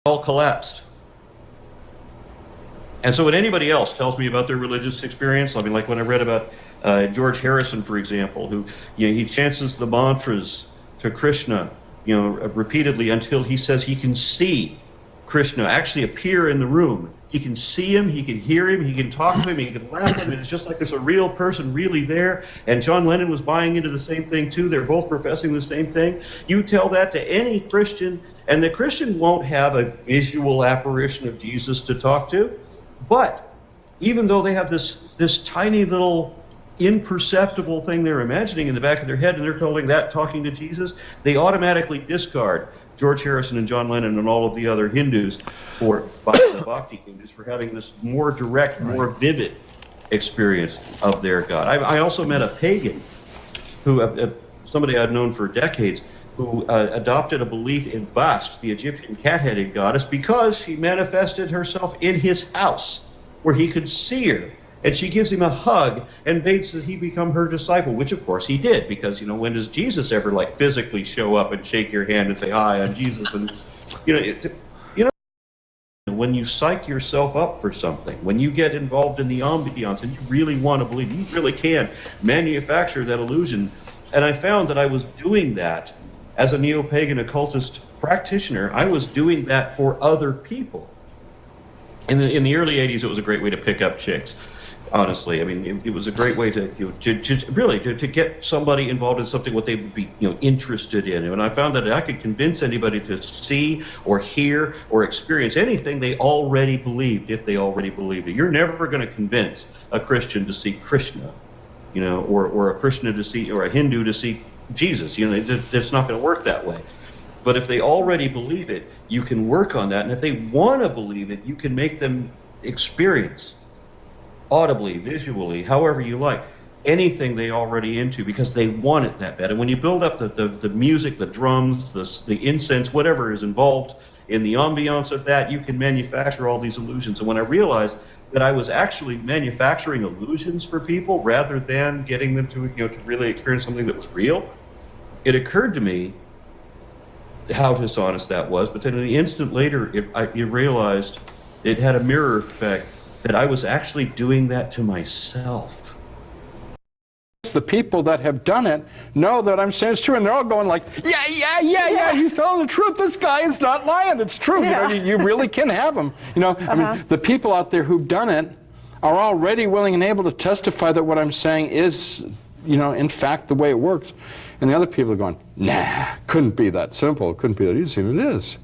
all collapsed. And so when anybody else tells me about their religious experience, I mean, like when I read about George Harrison, for example, who, he chants the mantras to Krishna, repeatedly until he says he can see Krishna actually appear in the room. He can see him, he can hear him, he can talk to him, he can laugh at him. It's just like there's a real person really there. And John Lennon was buying into the same thing too. They're both professing the same thing. You tell that to any Christian, and the Christian won't have a visual apparition of Jesus to talk to. But even though they have this tiny little imperceptible thing they're imagining in the back of their head, and they're calling that talking to Jesus, they automatically discard George Harrison and John Lennon and all of the other Hindus, the Bhakti Hindus, for having this more direct, more vivid experience of their God. I also met a pagan, somebody I'd known for decades, who adopted a belief in Bast, the Egyptian cat-headed goddess, because she manifested herself in his house, where he could see her. And she gives him a hug and begs that he become her disciple, which of course he did, because, when does Jesus ever physically show up and shake your hand and say, "Hi, I'm Jesus"? And, when you psych yourself up for something, when you get involved in the ambiance and you really want to believe, you really can manufacture that illusion. And I found that I was doing that as a neo-pagan occultist practitioner. I was doing that for other people. In the early 80s, it was a great way to pick up chicks. Honestly, I mean, it was a great way to get somebody involved in something what they would be interested in. And I found that I could convince anybody to see or hear or experience anything they already believed, if they already believed it. You're never going to convince a Christian to see Krishna, or a Krishna to see, or a Hindu to see Jesus. It's not going to work that way. But if they already believe it, you can work on that. And if they want to believe it, you can make them experience audibly, visually, however you like, anything they already into, because they want it that bad. And when you build up the music, the drums, the incense, whatever is involved in the ambiance of that, you can manufacture all these illusions. And when I realized that I was actually manufacturing illusions for people rather than getting them to really experience something that was real, it occurred to me how dishonest that was. But then in the instant later, you realized it had a mirror effect, that I was actually doing that to myself. The people that have done it know that I'm saying it's true, and they're all going like, yeah, he's telling the truth. This guy is not lying. It's true. Yeah. You really can have them. I mean, the people out there who've done it are already willing and able to testify that what I'm saying is, in fact, the way it works. And the other people are going, nah, couldn't be that simple. Couldn't be that easy. And it is.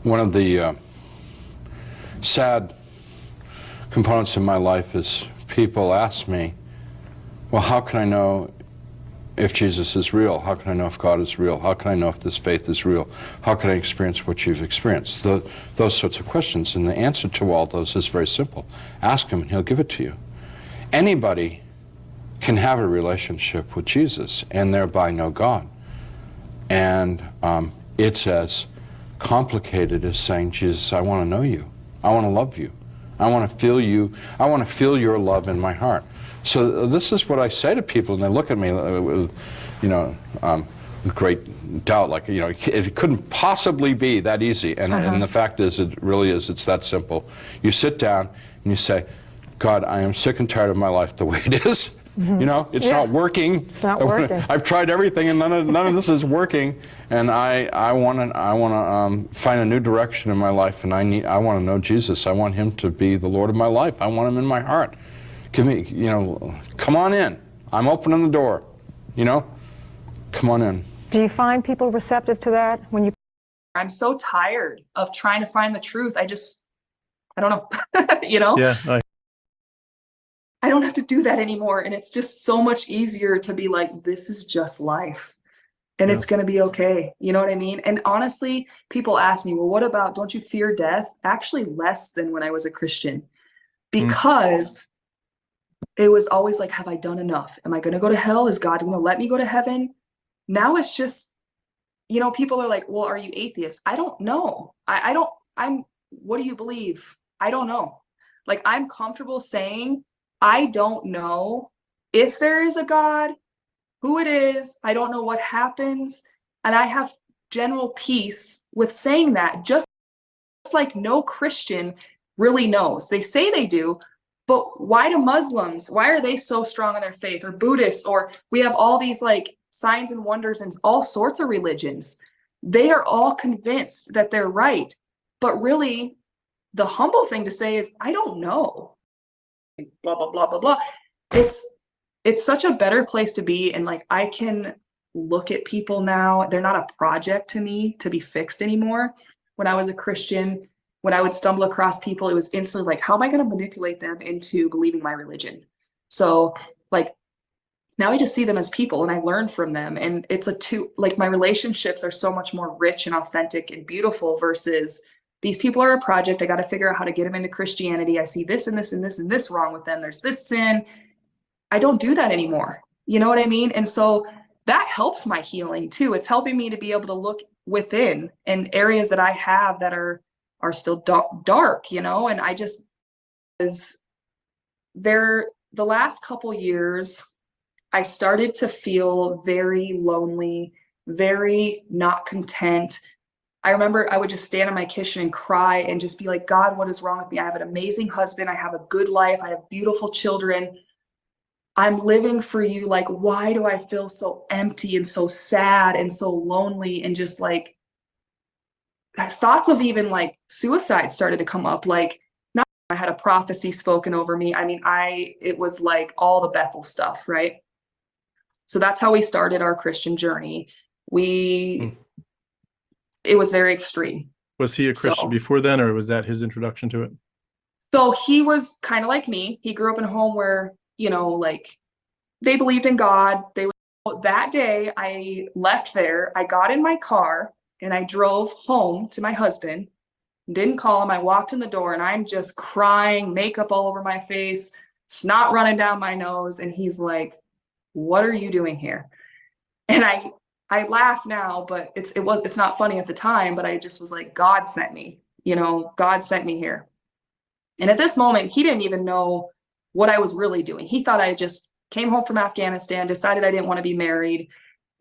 One of the sad components in my life is people ask me, well, how can I know if Jesus is real? How can I know if God is real? How can I know if this faith is real? How can I experience what you've experienced? Those sorts of questions. And the answer to all those is very simple. Ask him and he'll give it to you. Anybody can have a relationship with Jesus and thereby know God. And it's as complicated as saying, Jesus, I want to know you. I want to love you. I want to feel you. I want to feel your love in my heart. So this is what I say to people, and they look at me with, with great doubt, like, it couldn't possibly be that easy. And the fact is, it really is. It's that simple. You sit down and you say, God, I am sick and tired of my life the way it is. It's not working. It's not working. I've tried everything, and none of this is working. And I want to find a new direction in my life, and I want to know Jesus. I want him to be the Lord of my life. I want him in my heart. Give me, come on in. I'm opening the door. Come on in. Do you find people receptive to that when you? I'm so tired of trying to find the truth. I don't know. Yeah. I don't have to do that anymore. And it's just so much easier to be like, this is just life and it's going to be okay. You know what I mean? And honestly, people ask me, well, what about, don't you fear death? Actually, less than when I was a Christian, because it was always like, have I done enough? Am I going to go to hell? Is God going to let me go to heaven? Now it's just, people are like, well, are you atheist? I don't know. What do you believe? I don't know. Like, I'm comfortable saying, I don't know if there is a God, who it is. I don't know what happens. And I have general peace with saying that, just like no Christian really knows. They say they do, but why do Muslims, why are they so strong in their faith? Or Buddhists, or we have all these like signs and wonders in all sorts of religions. They are all convinced that they're right. But really, the humble thing to say is, I don't know. Blah, blah, blah, blah, blah. It's such a better place to be. And like, I can look at people now, they're not a project to me to be fixed anymore. When I was a Christian, when I would stumble across people, it was instantly like, how am I going to manipulate them into believing my religion? So like, now I just see them as people and I learn from them. And it's like my relationships are so much more rich and authentic and beautiful versus these people are a project. I got to figure out how to get them into Christianity. I see this and this and this and this wrong with them. There's this sin. I don't do that anymore. You know what I mean? And so that helps my healing too. It's helping me to be able to look within and areas that I have that are still dark, you know, and I just is there the last couple years, I started to feel very lonely, very not content. I remember I would just stand in my kitchen and cry and just be like, God, what is wrong with me? I have an amazing husband. I have a good life. I have beautiful children. I'm living for you. Like, why do I feel so empty and so sad and so lonely? And just like thoughts of even like suicide started to come up. Like, not I had a prophecy spoken over me. I mean, it was like all the Bethel stuff, right? So that's how we started our Christian journey. It was very extreme. Was he a Christian before then, or was that his introduction to it? So he was kind of like me. He grew up in a home where, you know, like they believed in God. That day I left there, I got in my car and I drove home to my husband, didn't call him. I walked in the door and I'm just crying, makeup all over my face, snot running down my nose. And he's like, what are you doing here? And I laugh now, but it's not funny at the time, but I just was like, God sent me, you know, God sent me here. And at this moment, he didn't even know what I was really doing. He thought I just came home from Afghanistan, decided I didn't want to be married,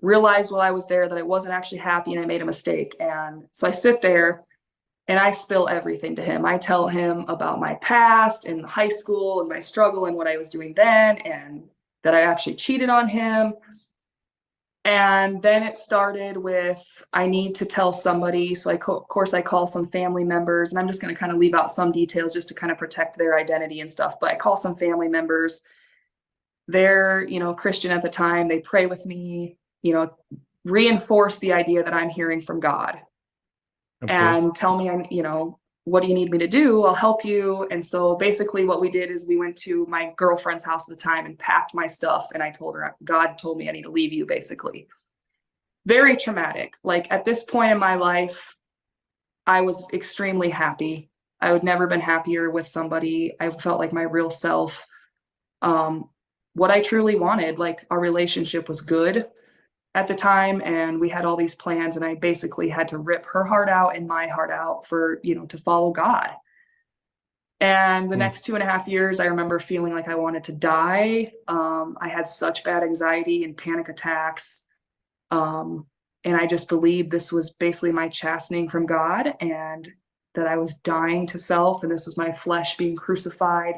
realized while I was there that I wasn't actually happy and I made a mistake. And so I sit there and I spill everything to him. I tell him about my past and high school and my struggle and what I was doing then, and that I actually cheated on him. And then it started with, I need to tell somebody. So of course I call some family members, and I'm just going to kind of leave out some details just to kind of protect their identity and stuff. But I call some family members. They're, you know, Christian at the time. They pray with me, you know, reinforce the idea that I'm hearing from God and tell me, you know, what do you need me to do? I'll help you. And so basically what we did is we went to my girlfriend's house at the time and packed my stuff. And I told her, God told me I need to leave you, basically. Very traumatic. Like at this point in my life, I was extremely happy. I would never been happier with somebody. I felt like my real self. What I truly wanted, like our relationship was good at the time, and we had all these plans, and I basically had to rip her heart out and my heart out for, you know, to follow God. And the next 2.5 years, I remember feeling like I wanted to die. I had such bad anxiety and panic attacks. And I just believed this was basically my chastening from God, and that I was dying to self, and this was my flesh being crucified.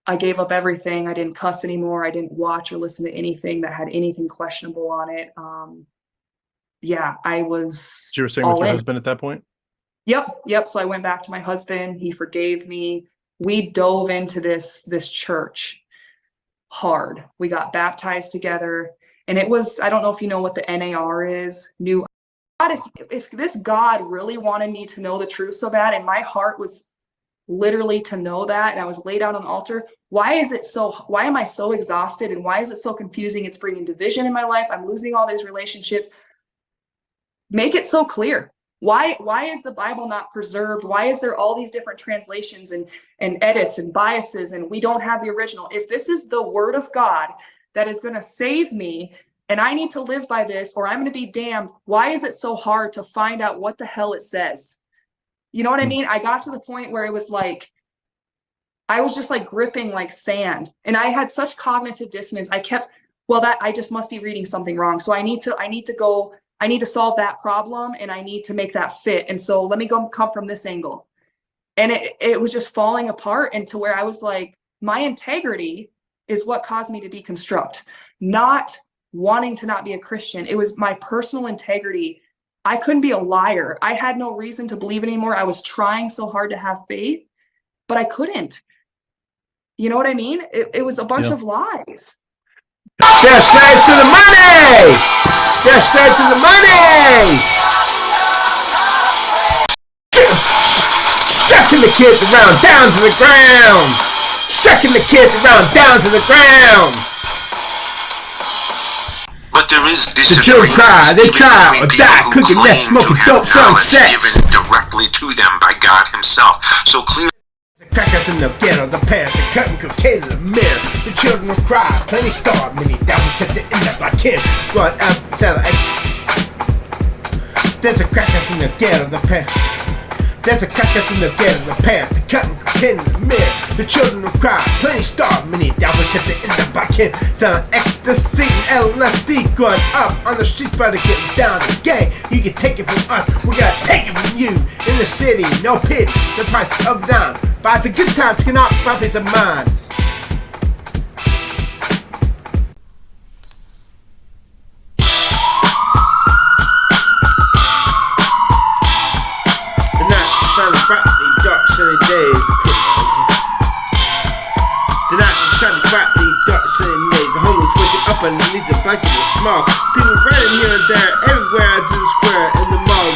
I gave up everything. I didn't cuss anymore. I didn't watch or listen to anything that had anything questionable on it. Yeah, I was. You were staying with your husband at that point? Yep. So I went back to my husband. He forgave me. We dove into this church hard. We got baptized together, and it was, I don't know if you know what the NAR is. New God, if this God really wanted me to know the truth so bad, and my heart was literally to know that, and I was laid out on the altar, why am I so exhausted, and why is it so confusing? It's bringing division in my life. I'm losing all these relationships. Make it so clear. Why is the Bible not preserved? Why is there all these different translations and edits and biases, and we don't have the original? If this is the word of God that is going to save me, and I need to live by this, or I'm going to be damned, why is it so hard to find out what the hell it says? You know what I mean? I got to the point where it was like, I was just like gripping like sand, and I had such cognitive dissonance. I just must be reading something wrong. So I need to go, I need to solve that problem and I need to make that fit. And so let me come from this angle. And it was just falling apart, and to where I was like, my integrity is what caused me to deconstruct, not wanting to not be a Christian. It was my personal integrity. I couldn't be a liar. I had no reason to believe it anymore. I was trying so hard to have faith, but I couldn't. You know what I mean? It was a bunch of lies. Just straight to the money! Just straight to the money! Stretching the kids around down to the ground! Stretching the kids around down to the ground! But there is The children cry, they try or die, cooking meth, smoking dope, selling sex. given directly to them by God Himself. So clearly, The crackers in the ghetto, the parents are cutting cocaine in the mirror. The children will cry, plenty starve, many devils at the end up like him. Going up, selling X. There's a crackers in the ghetto, the parents. There's a crackers in the ghetto, the parents are cutting cocaine in the mirror. The children will cry, plenty starve, many devils at the end up like him. Selling ecstasy and LSD, going up on the streets, brother, getting down the gang. You can take it from us, we gotta take it from you. In the city, no pity, the price of dime. Buy the good times, cannot buy peace of mind. The night shining brightly, dark sunny days. The night shining brightly, dark sunny days. The homeless waking up underneath the blanket of smog. People running here and there, everywhere to the square and the mall.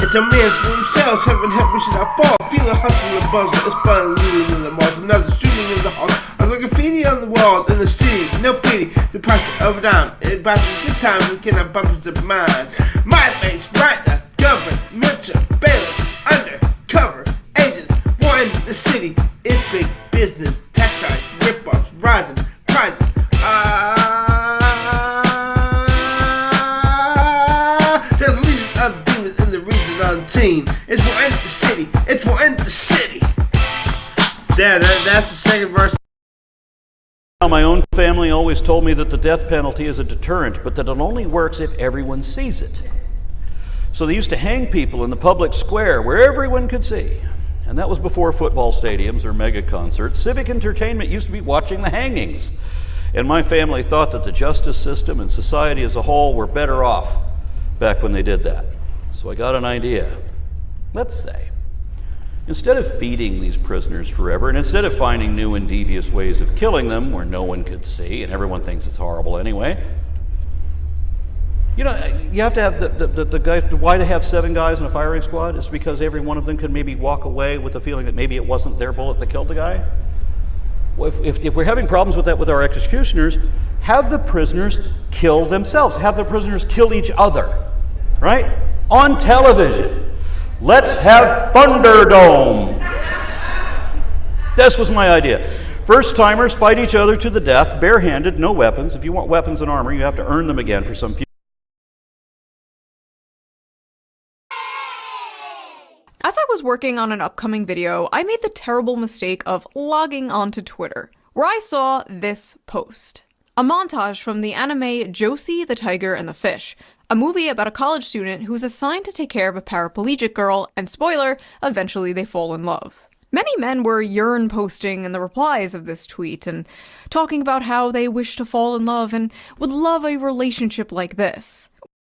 It's a man for themselves, heaven help me should I fall. Feeling hustling the buzz, it's fun looting in the malls. Another shooting in the halls. I look graffiti on the walls in the city, no pity. The price of a dime, it buys me good times and cannot bump us of mine. My base, right now, government, bailiffs, undercover agents, war in the city. It's big business, tax hikes, rip-offs, rising prices. There's a legion of demons in the region unseen. It's war in the city. It's war in the city. That's the second verse. My own family always told me that the death penalty is a deterrent, but that it only works if everyone sees it. So they used to hang people in the public square where everyone could see. And that was before football stadiums or mega concerts. Civic entertainment used to be watching the hangings. And my family thought that the justice system and society as a whole were better off back when they did that. So I got an idea. Let's say, instead of feeding these prisoners forever, and instead of finding new and devious ways of killing them where no one could see and everyone thinks it's horrible anyway, you know, you have to have the guy. Why to have 7 guys in a firing squad is because every one of them could maybe walk away with the feeling that maybe it wasn't their bullet that killed the guy. Well, if we're having problems with that with our executioners, have the prisoners kill themselves. Have the prisoners kill each other, right? On television. Let's have Thunderdome. This was my idea. First timers fight each other to the death, barehanded, no weapons. If you want weapons and armor, you have to earn them again for some. As I was working on an upcoming video, I made the terrible mistake of logging onto Twitter, where I saw this post. A montage from the anime Josie, the Tiger, and the Fish, a movie about a college student who's assigned to take care of a paraplegic girl, and spoiler, eventually they fall in love. Many men were posting in the replies of this tweet and talking about how they wish to fall in love and would love a relationship like this.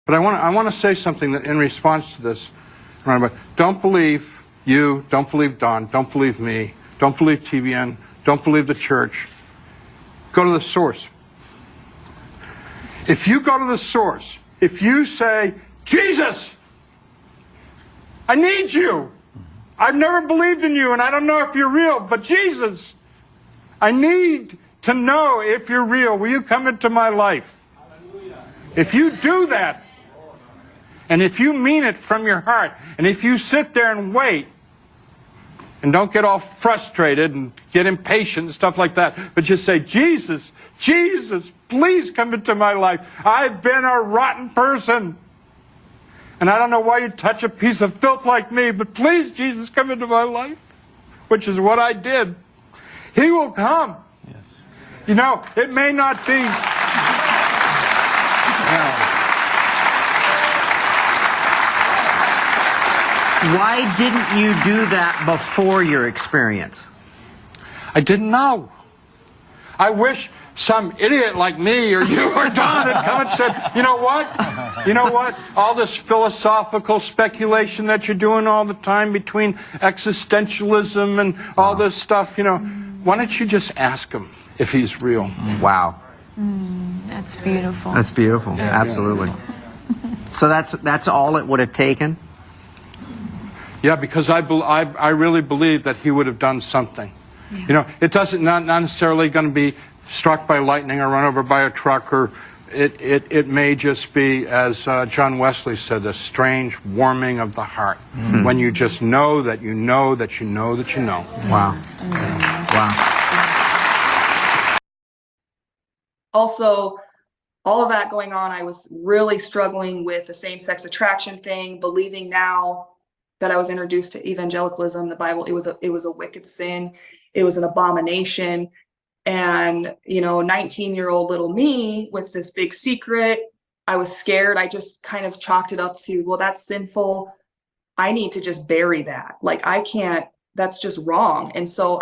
But I want to say something that in response to this. Don't believe you, don't believe Don, don't believe me, don't believe TBN, don't believe the church. Go to the source. If you go to the source, if you say, Jesus, I need you. I've never believed in you and I don't know if you're real, but Jesus, I need to know if you're real. Will you come into my life? If you do that, and if you mean it from your heart, and if you sit there and wait, and don't get all frustrated and get impatient and stuff like that, but just say, Jesus, Jesus, please come into my life. I've been a rotten person. And I don't know why you touch a piece of filth like me, but please, Jesus, come into my life, which is what I did. He will come. Yes. You know, it may not be... Why didn't you do that before your experience? I didn't know. I wish some idiot like me or you or Don had come and said, you know what? You know what? All this philosophical speculation that you're doing all the time between existentialism and all this stuff, you know, why don't you just ask him if he's real? Wow. That's beautiful. That's beautiful. Absolutely. So that's all it would have taken? Yeah, because I really believe that he would have done something. Yeah. You know, it doesn't not necessarily going to be struck by lightning or run over by a truck, or it may just be, as John Wesley said, a strange warming of the heart when you just know that you know that you know that you know. Wow. Wow. Also, all of that going on, I was really struggling with the same-sex attraction thing, believing now that I was introduced to evangelicalism, the Bible, it was a wicked sin. It was an abomination. And, you know, 19-year-old little me with this big secret, I was scared. I just kind of chalked it up to, well, that's sinful. I need to just bury that. Like, I can't, that's just wrong. And so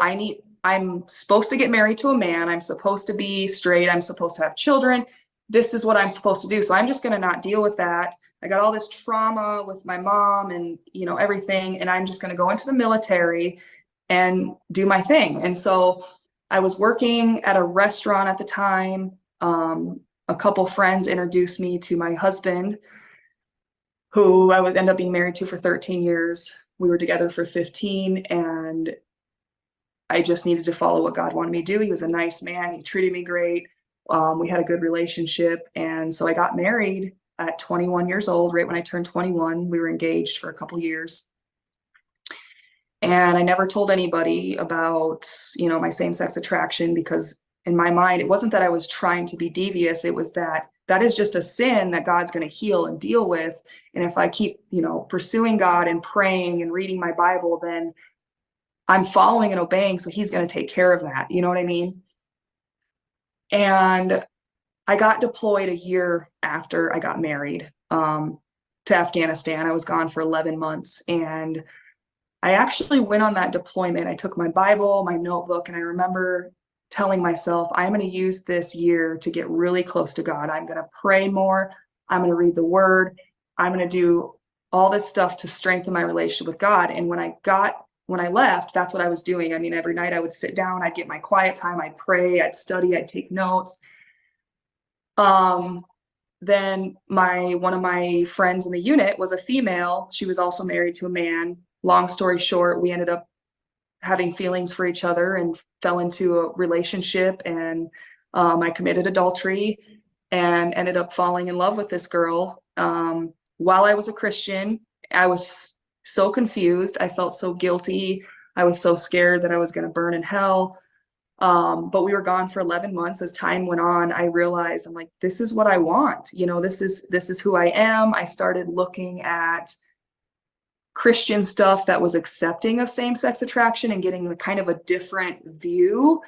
I'm supposed to get married to a man. I'm supposed to be straight. I'm supposed to have children. This is what I'm supposed to do. So I'm just going to not deal with that. I got all this trauma with my mom and, you know, everything. And I'm just going to go into the military and do my thing. And so I was working at a restaurant at the time. A couple friends introduced me to my husband, who I would end up being married to for 13 years. We were together for 15, and I just needed to follow what God wanted me to do. He was a nice man. He treated me great. We had a good relationship. And so I got married at 21 years old, right when I turned 21. We were engaged for a couple years. And I never told anybody about, you know, my same-sex attraction, because in my mind, it wasn't that I was trying to be devious. It was that is just a sin that God's going to heal and deal with. And if I keep, you know, pursuing God and praying and reading my Bible, then I'm following and obeying. So he's going to take care of that. You know what I mean? And I got deployed a year after I got married to Afghanistan. I was gone for 11 months. And I actually went on that deployment. I took my Bible, my notebook, and I remember telling myself, I'm going to use this year to get really close to God. I'm going to pray more. I'm going to read the word. I'm going to do all this stuff to strengthen my relationship with God. And when I left, that's what I was doing. I mean, every night I would sit down, I'd get my quiet time, I'd pray, I'd study, I'd take notes. Then one of my friends in the unit was a female. She was also married to a man. Long story short, we ended up having feelings for each other and fell into a relationship. And I committed adultery and ended up falling in love with this girl. While I was a Christian, I was so confused. I felt so guilty. I was so scared that I was going to burn in hell. But we were gone for 11 months. As time went on, I realized, I'm like, this is what I want. You know, this is who I am. I started looking at Christian stuff that was accepting of same-sex attraction and getting the kind of a different view.